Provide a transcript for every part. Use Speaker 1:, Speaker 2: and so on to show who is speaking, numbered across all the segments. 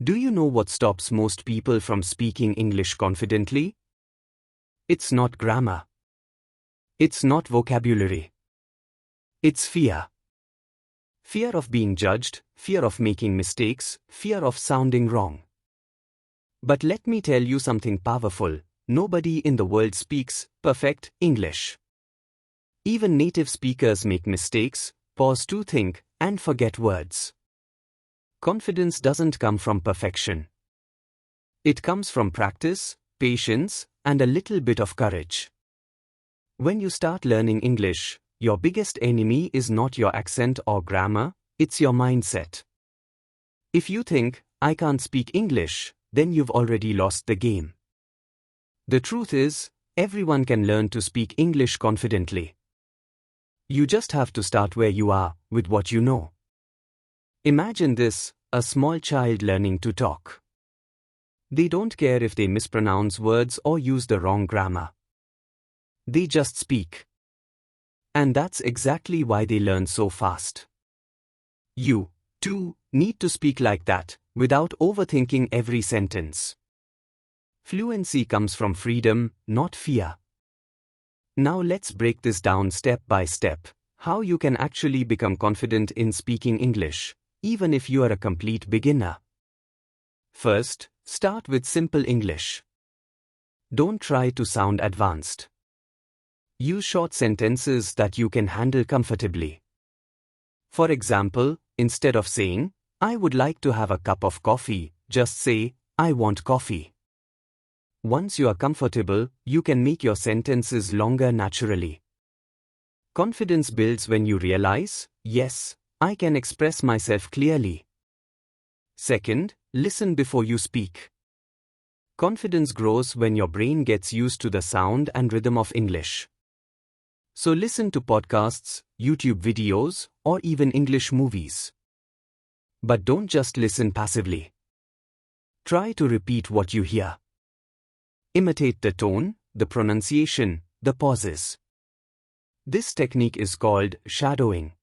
Speaker 1: Do you know what stops most people from speaking English confidently? It's not grammar. It's not vocabulary. It's fear. Fear of being judged, fear of making mistakes, fear of sounding wrong. But let me tell you something powerful. Nobody in the world speaks perfect English. Even native speakers make mistakes, pause to think, and forget words. Confidence doesn't come from perfection. It comes from practice, patience, and a little bit of courage. When you start learning English, your biggest enemy is not your accent or grammar, it's your mindset. If you think, I can't speak English, then you've already lost the game. The truth is, everyone can learn to speak English confidently. You just have to start where you are, with what you know. Imagine this, a small child learning to talk. They don't care if they mispronounce words or use the wrong grammar. They just speak. And that's exactly why they learn so fast. You, too, need to speak like that, without overthinking every sentence. Fluency comes from freedom, not fear. Now let's break this down step by step, how you can actually become confident in speaking English, even if you are a complete beginner. First, start with simple English. Don't try to sound advanced. Use short sentences that you can handle comfortably. For example, instead of saying, I would like to have a cup of coffee, just say, I want coffee. Once you are comfortable, you can make your sentences longer naturally. Confidence builds when you realize, yes, I can express myself clearly. Second, listen before you speak. Confidence grows when your brain gets used to the sound and rhythm of English. So listen to podcasts, YouTube videos, or even English movies. But don't just listen passively. Try to repeat what you hear. Imitate the tone, the pronunciation, the pauses. This technique is called shadowing.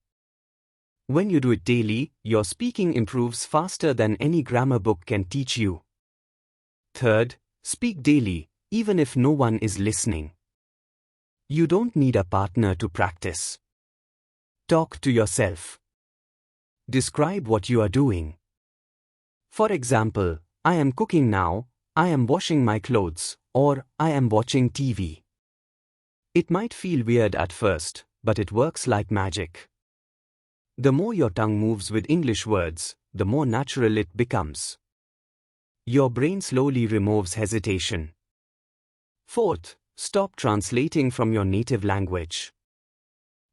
Speaker 1: When you do it daily, your speaking improves faster than any grammar book can teach you. Third, speak daily, even if no one is listening. You don't need a partner to practice. Talk to yourself. Describe what you are doing. For example, I am cooking now, I am washing my clothes, or I am watching TV. It might feel weird at first, but it works like magic. The more your tongue moves with English words, the more natural it becomes. Your brain slowly removes hesitation. Fourth, stop translating from your native language.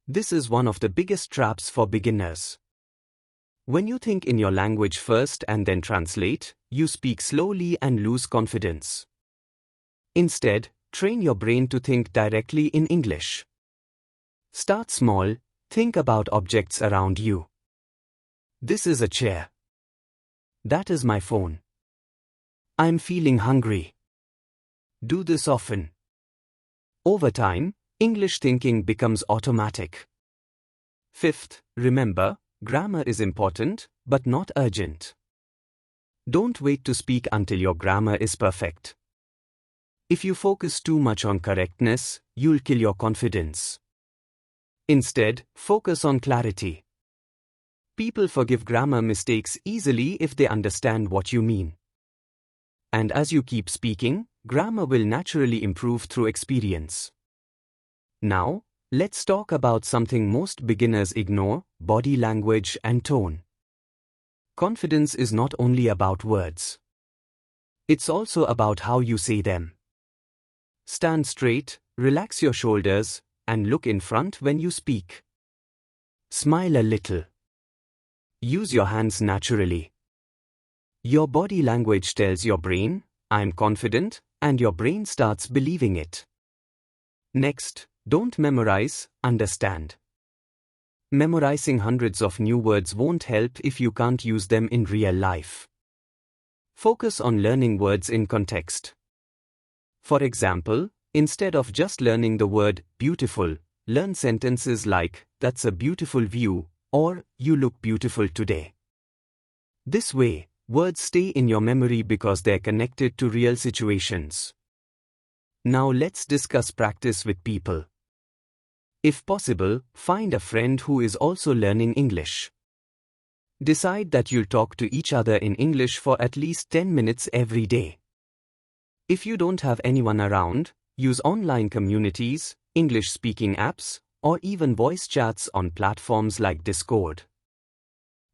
Speaker 1: This is one of the biggest traps for beginners. When you think in your language first and then translate, you speak slowly and lose confidence. Instead, train your brain to think directly in English. Start small, think about objects around you. This is a chair. That is my phone. I'm feeling hungry. Do this often. Over time, English thinking becomes automatic. Fifth, remember, grammar is important, but not urgent. Don't wait to speak until your grammar is perfect. If you focus too much on correctness, you'll kill your confidence. Instead, focus on clarity. People forgive grammar mistakes easily if they understand what you mean. And as you keep speaking, grammar will naturally improve through experience. Now, let's talk about something most beginners ignore: body language and tone. Confidence is not only about words. It's also about how you say them. Stand straight, relax your shoulders, and look in front when you speak. Smile a little. Use your hands naturally. Your body language tells your brain, I'm confident, and your brain starts believing it. Next, don't memorize, understand. Memorizing hundreds of new words won't help if you can't use them in real life. Focus on learning words in context. For example, instead of just learning the word beautiful, learn sentences like, that's a beautiful view, or you look beautiful today. This way, words stay in your memory because they're connected to real situations. Now let's discuss practice with people. If possible, find a friend who is also learning English. Decide that you'll talk to each other in English for at least 10 minutes every day. If you don't have anyone around, use online communities, English-speaking apps, or even voice chats on platforms like Discord.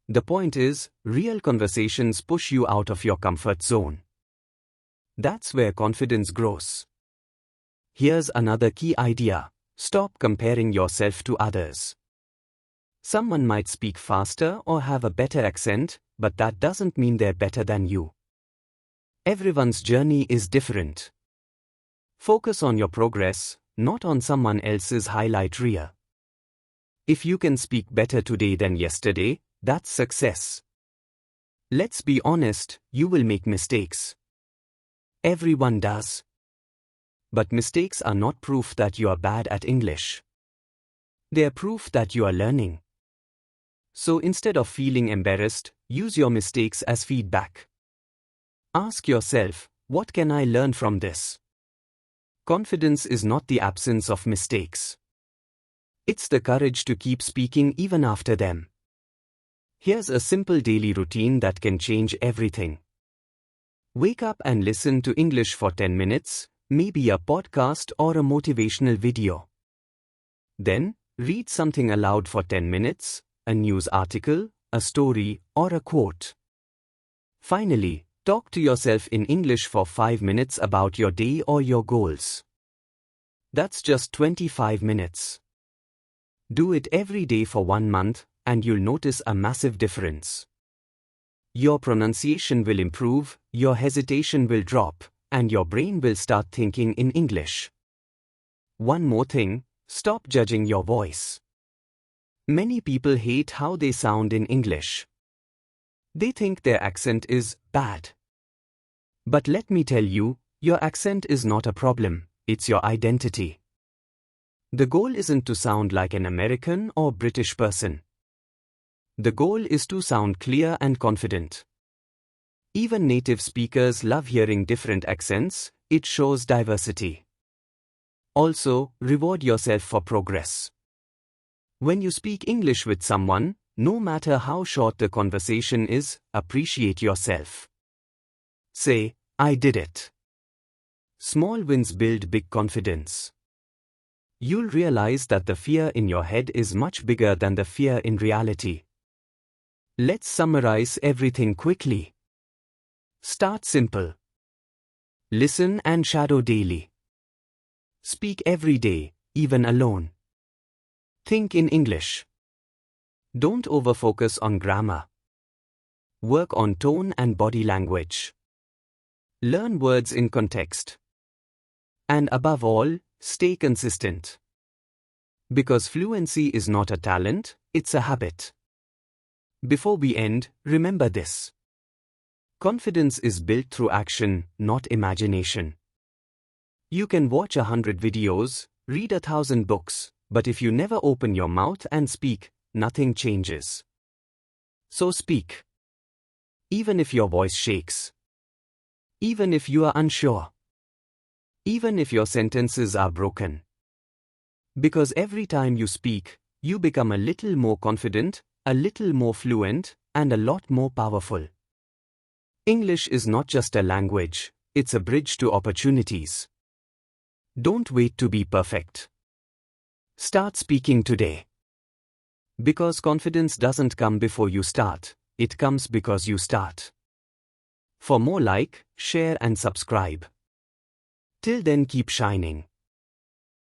Speaker 1: The point is, real conversations push you out of your comfort zone. That's where confidence grows. Here's another key idea. Stop comparing yourself to others. Someone might speak faster or have a better accent, but that doesn't mean they're better than you. Everyone's journey is different. Focus on your progress, not on someone else's highlight reel. If you can speak better today than yesterday, that's success. Let's be honest, you will make mistakes. Everyone does. But mistakes are not proof that you are bad at English. They are proof that you are learning. So instead of feeling embarrassed, use your mistakes as feedback. Ask yourself, what can I learn from this? Confidence is not the absence of mistakes. It's the courage to keep speaking even after them. Here's a simple daily routine that can change everything. Wake up and listen to English for 10 minutes, maybe a podcast or a motivational video. Then, read something aloud for 10 minutes, a news article, a story, or a quote. Finally, talk to yourself in English for 5 minutes about your day or your goals. That's just 25 minutes. Do it every day for 1 month, and you'll notice a massive difference. Your pronunciation will improve, your hesitation will drop, and your brain will start thinking in English. One more thing, stop judging your voice. Many people hate how they sound in English. They think their accent is bad. But let me tell you, your accent is not a problem, it's your identity. The goal isn't to sound like an American or British person. The goal is to sound clear and confident. Even native speakers love hearing different accents, it shows diversity. Also, reward yourself for progress. When you speak English with someone, no matter how short the conversation is, appreciate yourself. Say, I did it. Small wins build big confidence. You'll realize that the fear in your head is much bigger than the fear in reality. Let's summarize everything quickly. Start simple. Listen and shadow daily. Speak every day, even alone. Think in English. Don't overfocus on grammar. Work on tone and body language. Learn words in context. And above all, stay consistent. Because fluency is not a talent, it's a habit. Before we end, remember this. Confidence is built through action, not imagination. You can watch 100 videos, read 1,000 books, but if you never open your mouth and speak, nothing changes. So speak. Even if your voice shakes. Even if you are unsure. Even if your sentences are broken. Because every time you speak, you become a little more confident, a little more fluent, and a lot more powerful. English is not just a language, it's a bridge to opportunities. Don't wait to be perfect. Start speaking today. Because confidence doesn't come before you start, it comes because you start. For more, like, share and subscribe. Till then, keep shining.